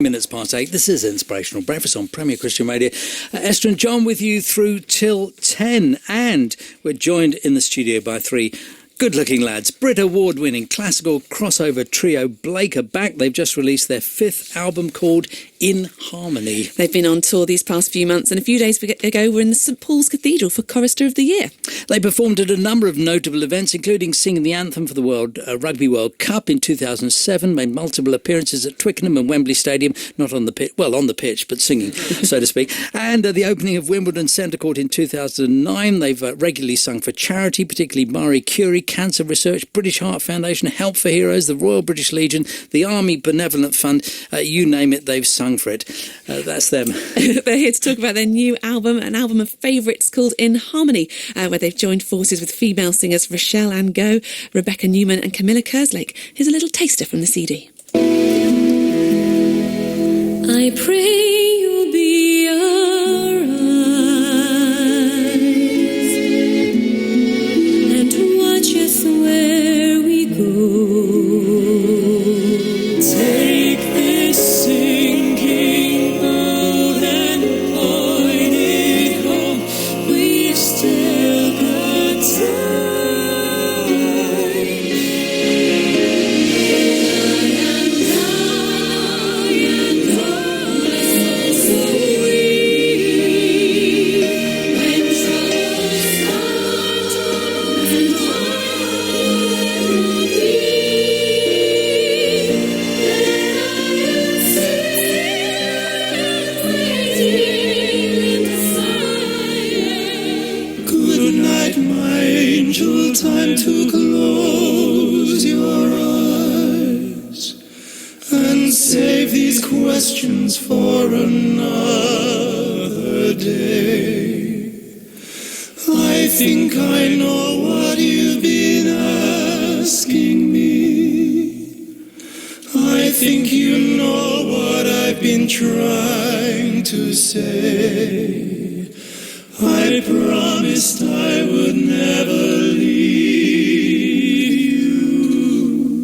Minutes past 8. This is Inspirational Breakfast on Premier Christian Radio. Esther and John with you through till 10, and we're joined in the studio by three good-looking lads. Brit Award-winning classical crossover trio Blake are back. They've just released their 5th album called In Harmony. They've been on tour these past few months, and a few days ago were in the St Paul's Cathedral for Chorister of the Year. They performed at a number of notable events, including singing the anthem for the Rugby World Cup in 2007, made multiple appearances at Twickenham and Wembley Stadium, not on the pitch, well, on the pitch, but singing, so to speak. And at the opening of Wimbledon Centre Court in 2009, they've regularly sung for charity, particularly Marie Curie, Cancer Research, British Heart Foundation, Help for Heroes, the Royal British Legion, the Army Benevolent Fund, you name it, they've sung for it. That's them. They're here to talk about their new album, an album of favourites called In Harmony, where they've joined forces with female singers Rochelle Angot, Rebecca Newman and Camilla Kerslake. Here's a little taster from the CD. I pray you'll be our eyes and watch us where we go. Take this sinking boat and point it home. We've still got time. Time to close your eyes and save these questions for another day. I think I know what you've been asking me. I think you know what I've been trying to say. I promised I would never leave you,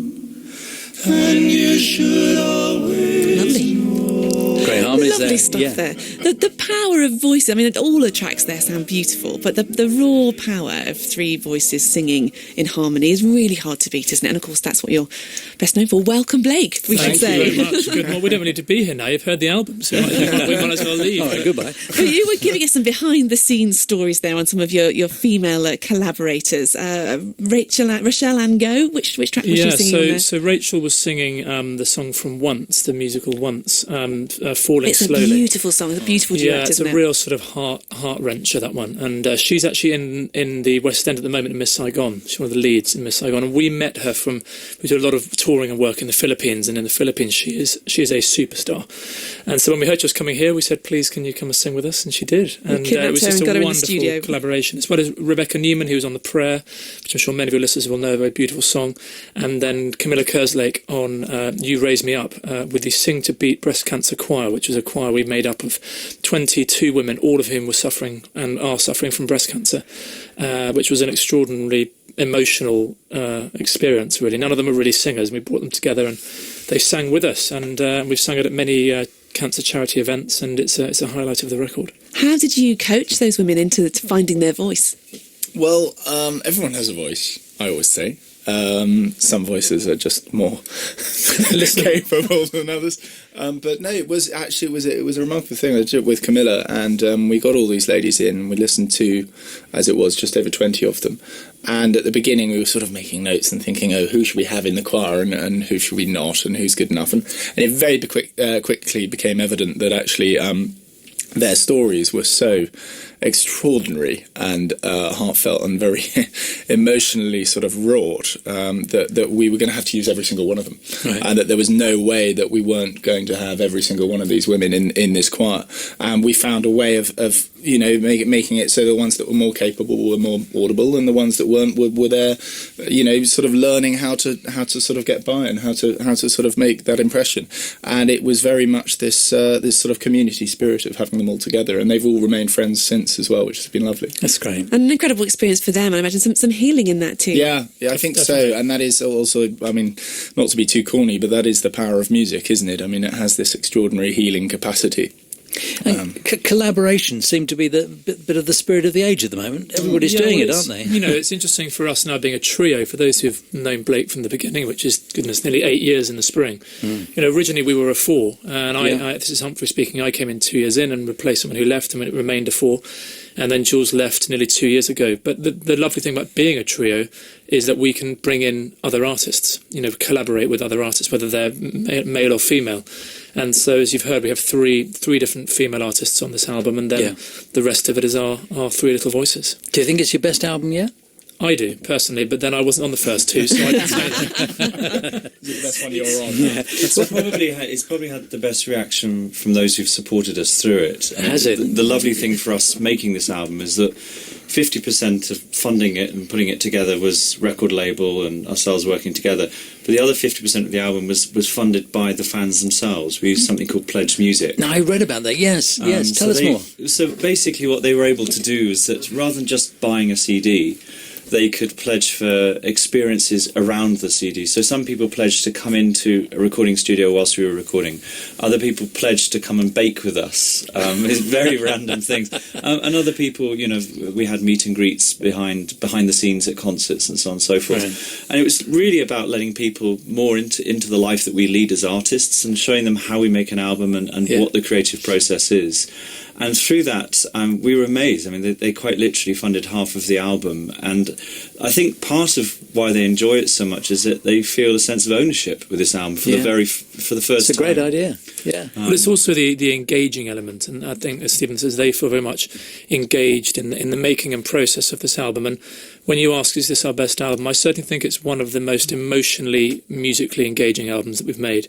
and you should always know. Great harmonies Lovely there. stuff Yeah. there. The power of voices, I mean, all the tracks there sound beautiful, but the raw power of three voices singing in harmony is really hard to beat, isn't it? And of course, that's what you're best known for. Welcome, Blake, we should say. Thank you very much. Good. Well, we don't need to be here now. You've heard the album, so we might as well leave. All right, goodbye. But you were giving us some behind-the-scenes stories there on some of your female collaborators. Rochelle Angot, which track was she singing on there? So Rachel was singing the song from Once, the musical Once, Falling It's Slowly. a beautiful song, it's a beautiful duet, it's isn't a it? real sort of heart-wrencher, that one. And she's actually in the West End at the moment in Miss Saigon. She's one of the leads in Miss Saigon. And we met her we do a lot of touring and work in the Philippines, and in the Philippines she is a superstar. And so when we heard she was coming here, we said, please, can you come and sing with us? And she did. And it was just a wonderful collaboration, as well as Rebecca Newman, who was on The Prayer, which I'm sure many of your listeners will know, a very beautiful song. And then Camilla Kerslake on You Raise Me Up with the Sing to Beat Breast Cancer Choir, which was a choir we made up of 22 women, all of whom were suffering and are suffering from breast cancer, which was an extraordinarily emotional experience, really. None of them were really singers. We brought them together and they sang with us, and we've sung it at many cancer charity events, and it's a highlight of the record. How did you coach those women into finding their voice? Well, everyone has a voice, I always say. Some voices are just more capable than others. But no, it was a remarkable thing. I did it with Camilla, and we got all these ladies in. We listened to, as it was, just over 20 of them. And at the beginning, we were sort of making notes and thinking, who should we have in the choir and who should we not, and who's good enough. And it very quickly became evident that actually their stories were so extraordinary and heartfelt and very emotionally sort of wrought that we were going to have to use every single one of them, right. And that there was no way that we weren't going to have every single one of these women in this choir. And we found a way of making it so the ones that were more capable were more audible, and the ones that weren't were there, sort of learning how to sort of get by and how to sort of make that impression. And it was very much this sort of community spirit of having them all together, and they've all remained friends since. since as well, which has been lovely. That's great. And an incredible experience for them, I imagine. Some healing in that too. Yeah, I think so. And that is also, I mean, not to be too corny, but that is the power of music, isn't it? I mean, it has this extraordinary healing capacity. Collaboration seemed to be the bit of the spirit of the age at the moment. Everybody's doing it, aren't they? You know, it's interesting for us now being a trio, for those who've known Blake from the beginning, which is, goodness, nearly 8 years in the spring. You know, originally we were a 4, and this is Humphrey speaking, I came in 2 years in and replaced someone who left, and it remained a 4. And then Jules left nearly 2 years ago. But the lovely thing about being a trio is that we can bring in other artists, you know, collaborate with other artists, whether they're male or female. And so, as you've heard, we have three different female artists on this album, and then the rest of it is our 3 little voices. Do you think it's your best album yet? I do, personally, but then I wasn't on the first 2, so I didn't say that. That's one you're on. Yeah. It's probably had the best reaction from those who've supported us through it. Has it? The lovely thing for us making this album is that 50% of funding it and putting it together was record label and ourselves working together. But the other 50% of the album was funded by the fans themselves. We used something called Pledge Music. No, I read about that. Yes. Tell us more. So basically what they were able to do is that rather than just buying a CD, they could pledge for experiences around the CD. So some people pledged to come into a recording studio whilst we were recording. Other people pledged to come and bake with us. It's very random things. And other people, you know, we had meet and greets behind the scenes at concerts and so on and so forth. Right. And it was really about letting people more into the life that we lead as artists and showing them how we make an album and what the creative process is. And through that, we were amazed. I mean, they quite literally funded half of the album. And I think part of why they enjoy it so much is that they feel a sense of ownership with this album for the first time. It's a great idea. Yeah. But it's also the engaging element. And I think, as Stephen says, they feel very much engaged in the making and process of this album. And when you ask, is this our best album? I certainly think it's one of the most emotionally, musically engaging albums that we've made.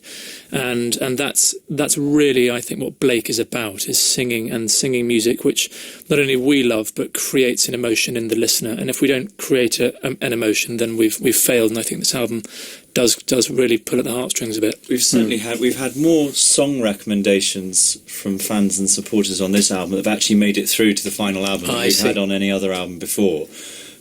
And that's really, I think, what Blake is about, is singing music, which not only we love, but creates an emotion in the listener. And if we don't create an emotion, then we've failed. And I think this album does really pull at the heartstrings a bit. We've certainly had more song recommendations from fans and supporters on this album that have actually made it through to the final album than we've had on any other album before.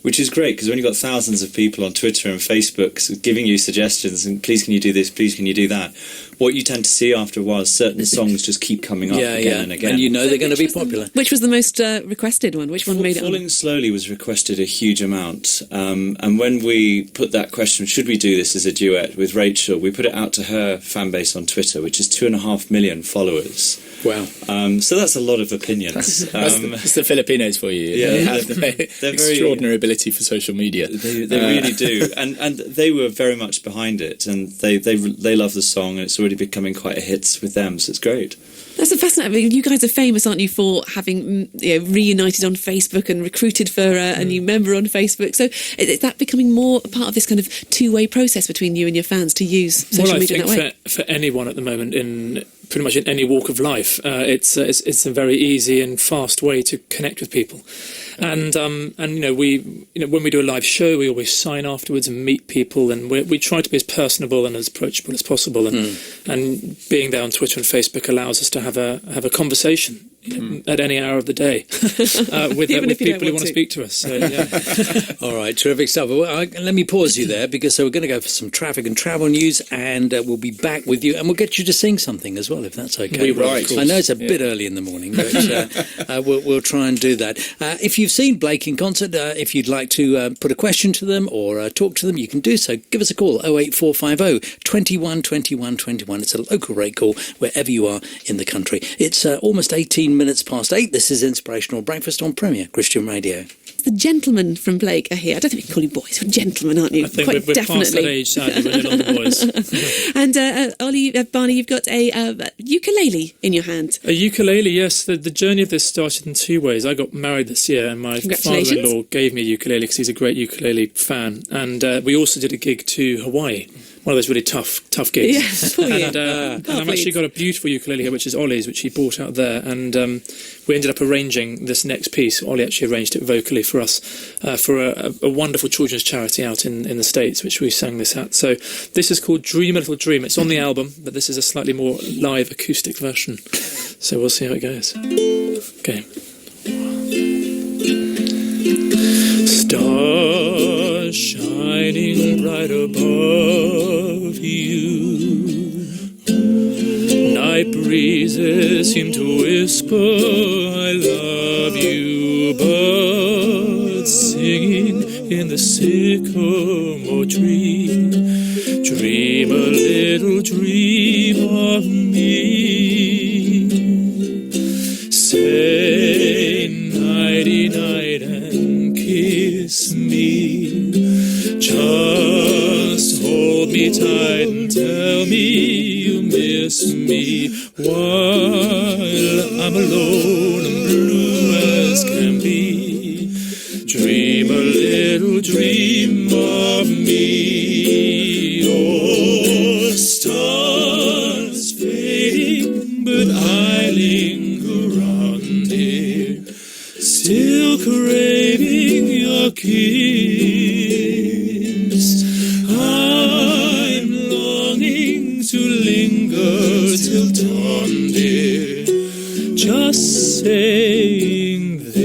Which is great, because when you've got thousands of people on Twitter and Facebook giving you suggestions and please can you do this, please can you do that, what you tend to see after a while is certain songs just keep coming up again and again. And you know they're going to be popular. Which was the most requested one? Which one made it on? Falling Slowly was requested a huge amount. And when we put that question, should we do this as a duet with Rachel, we put it out to her fan base on Twitter, which is 2.5 million followers. Wow. So that's a lot of opinions. That's the Filipinos for you. Yeah, they have the extraordinary ability for social media. They really do. And they were very much behind it, and they love the song, and it's already becoming quite a hit with them, so it's great. That's fascinating. You guys are famous, aren't you, for having reunited on Facebook and recruited for a new member on Facebook. So is that becoming more a part of this kind of two-way process between you and your fans to use social media that way? Well, I think for anyone at the moment, in pretty much in any walk of life, it's a very easy and fast way to connect with people. And when we do a live show, we always sign afterwards and meet people, and we try to be as personable and as approachable as possible. And being there on Twitter and Facebook allows us to have a conversation at any hour of the day with people who want to speak to us. So, yeah. All right, terrific stuff. Well, let me pause you there, because we're going to go for some traffic and travel news, and we'll be back with you, and we'll get you to sing something as well, if that's okay. Right. I know it's a bit early in the morning, but we'll try and do that. If you've seen Blake in concert, if you'd like to put a question to them or talk to them, you can do so. Give us a call, 08450 21 21 21. It's a local rate call wherever you are in the country. It's almost 18 minutes past 8. This is Inspirational Breakfast on Premier Christian Radio. The gentlemen from Blake are here. I don't think we can call you boys. You're gentlemen, aren't you? I think we're past that age, sadly. We're no longer boys. And Ollie, Barney, you've got a ukulele in your hand. A ukulele, yes. The journey of this started in 2 ways. I got married this year, and my father-in-law gave me a ukulele because he's a great ukulele fan. And we also did a gig to Hawaii. One of those really tough gigs. Yeah, poor you. And I've actually got a beautiful ukulele here, which is Ollie's, which he brought out there. And we ended up arranging this next piece. Ollie actually arranged it vocally for us for a wonderful children's charity out in the States, which we sang this at. So this is called Dream a Little Dream. It's on the album, but this is a slightly more live acoustic version. So we'll see how it goes. Okay. Stars shining bright above you. Night breezes seem to whisper, I love you. Birds singing in the sycamore tree. Dream a little dream of me. Say nighty-night and kiss me. Just hold me tight and tell me you miss me while I'm alone and blue as can be. Dream a little dream of me. Oh, stars fading, but I linger on, dear, still craving your kiss. I'm longing to linger till dawn, dear, just saying this.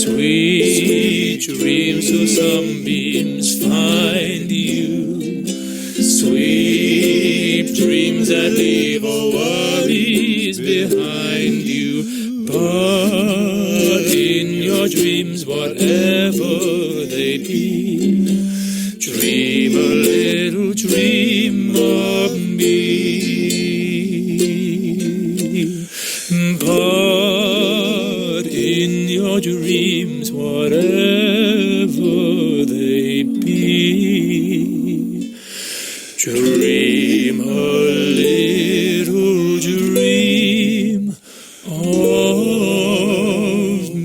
Sweet dreams till sunbeams find you. Sweet dreams that leave all worries behind you. But in your dreams, whatever they be, dream a little dream of me. But in your dreams, whatever they be, dream a little dream of me.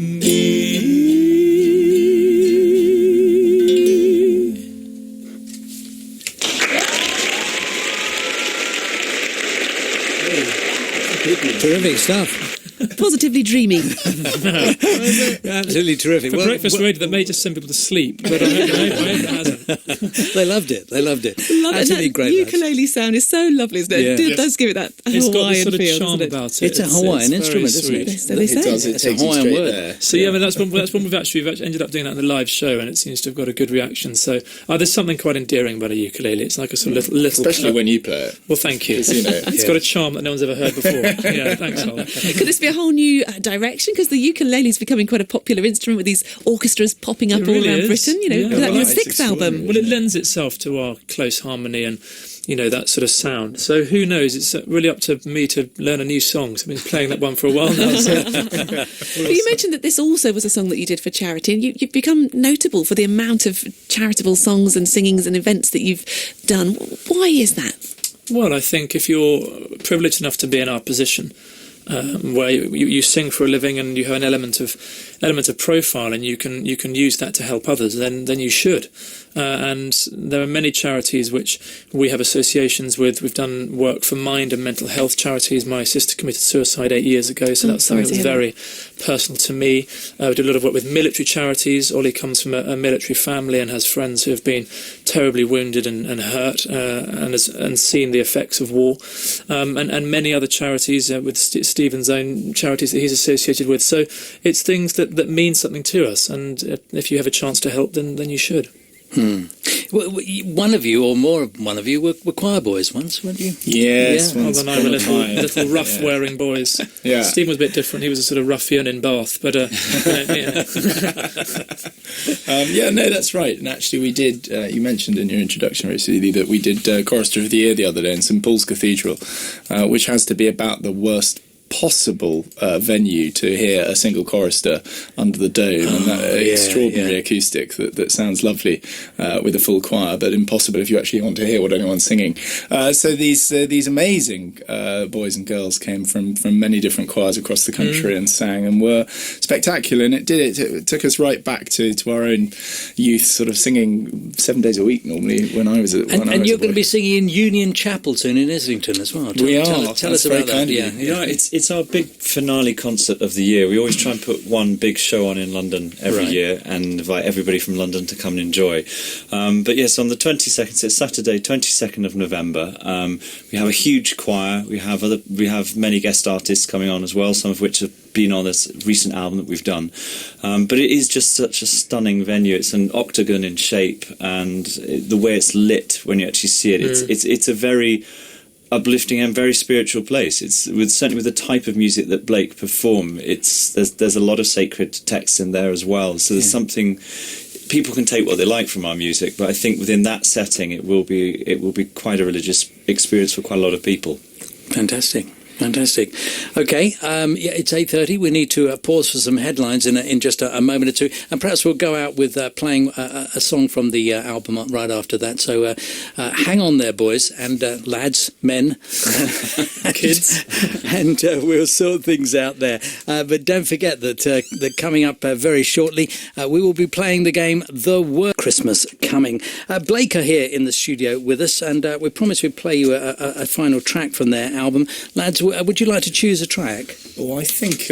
Terrific stuff. Positively dreamy. Absolutely terrific. For breakfast radio, that may just send people to sleep, but I hope it hasn't. They loved it. Love it. Absolutely And that great. ukulele sound is so lovely, isn't it? Yeah. It does give it that It's got Hawaiian this sort of feel, charm doesn't it? about it. It's a Hawaiian very instrument, isn't sweet. it? So they say. It does. It It's a takes you Hawaiian straight word. there. So yeah, I mean, that's one we've actually ended up doing that in the live show, and it seems to have got a good reaction. So there's something quite endearing about a ukulele. It's like a sort of little Especially when you play it. Well, thank you. 'Cause, you know, It's got a charm that no one's ever heard before. Yeah, thanks, Ollie. Could this be a whole new direction? Because the ukulele is becoming quite a popular instrument with these orchestras popping up It all really around is. Britain. You know, Yeah. like Well, your it's sixth album. Well, it lends itself to our close harmony and, you know, that sort of sound. So who knows? It's really up to me to learn a new song. So I've been playing that one for a while now. So. But you mentioned that this also was a song that you did for charity, and you've become notable for the amount of charitable songs and singings and events that you've done. Why is that? Well, I think if you're privileged enough to be in our position, where you sing for a living and you have an element of profile, and you can use that to help others, then you should. And there are many charities which we have associations with. We've done work for mind and mental health charities. My sister committed suicide 8 years ago, so that's something that was very personal to me. We do a lot of work with military charities. Ollie comes from a military family and has friends who have been terribly wounded and hurt, and seen the effects of war, and many other charities with Stephen's own charities that he's associated with. So it's things that mean something to us, and if you have a chance to help, then you should. Well, one of you, or more of one of you, were choir boys once, weren't you? Yes. Yeah. once Although I were upon a time. little rough-wearing boys. Yeah. Stephen was a bit different. He was a sort of ruffian in Bath, but yeah. No, that's right. And actually, we did. You mentioned in your introduction recently that we did Chorister of the Year the other day in St Paul's Cathedral, which has to be about the worst possible venue to hear a single chorister under the dome, and that extraordinary acoustic that sounds lovely with a full choir, but impossible if you actually want to hear what anyone's singing. So these amazing boys and girls came from many different choirs across the country and sang and were spectacular, and it took us right back to our own youth, sort of singing 7 days a week normally when I was at And you're going to be singing in Union Chapel soon in Islington as well. Tell us That's about very that. kind of Yeah, you. Yeah, it's it's our big finale concert of the year. We always try and put one big show on in London every year and invite everybody from London to come and enjoy. But yes, on the 22nd, so it's Saturday, 22nd of November. We have a huge choir. We have many guest artists coming on as well, some of which have been on this recent album that we've done. But it is just such a stunning venue. It's an octagon in shape, and the way it's lit when you actually see it, it's a very uplifting and very spiritual place. It's certainly with the type of music that Blake perform. There's a lot of sacred texts in there as well. So there's something. People can take what they like from our music, but I think within that setting, it will be quite a religious experience for quite a lot of people. Fantastic. Okay, it's 8:30. We need to pause for some headlines in just a moment or two, and perhaps we'll go out with playing a song from the album right after that. So hang on there, boys and lads, men, kids, and we'll sort things out there. But don't forget that coming up very shortly, we will be playing the game The Word. Christmas coming. Blake are here in the studio with us, and we promised we'd play you a final track from their album. Lads, would you like to choose a track? Well, I think,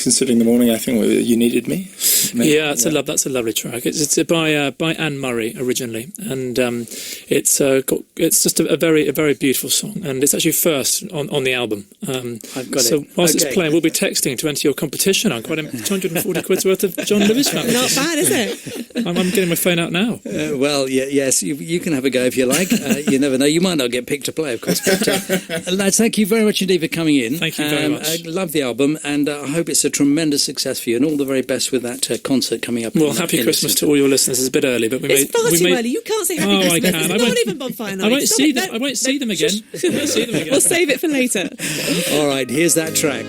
considering the morning, I think You Needed Me. Maybe. Yeah, that's a lovely track. It's by Anne Murray originally, and it's just a very beautiful song, and it's actually first on the album. I've got it. So whilst it's playing, we'll be texting to enter your competition. I'm quite 240 quid's worth of John Lewis fans. Not bad, is it? I'm getting my phone out now. Well, yes, you can have a go if you like. You never know. You might not get picked to play, of course. But, lads, thank you very much indeed for coming in. Thank you very much. I love the album, and I hope it's a tremendous success for you, and all the very best with that concert coming up. Well, happy Christmas to all your listeners. It's a bit early, but it's far too early. You can't say happy Christmas. I can. It's not even bonfire night. I won't see them again. We'll save it for later. All right, here's that track.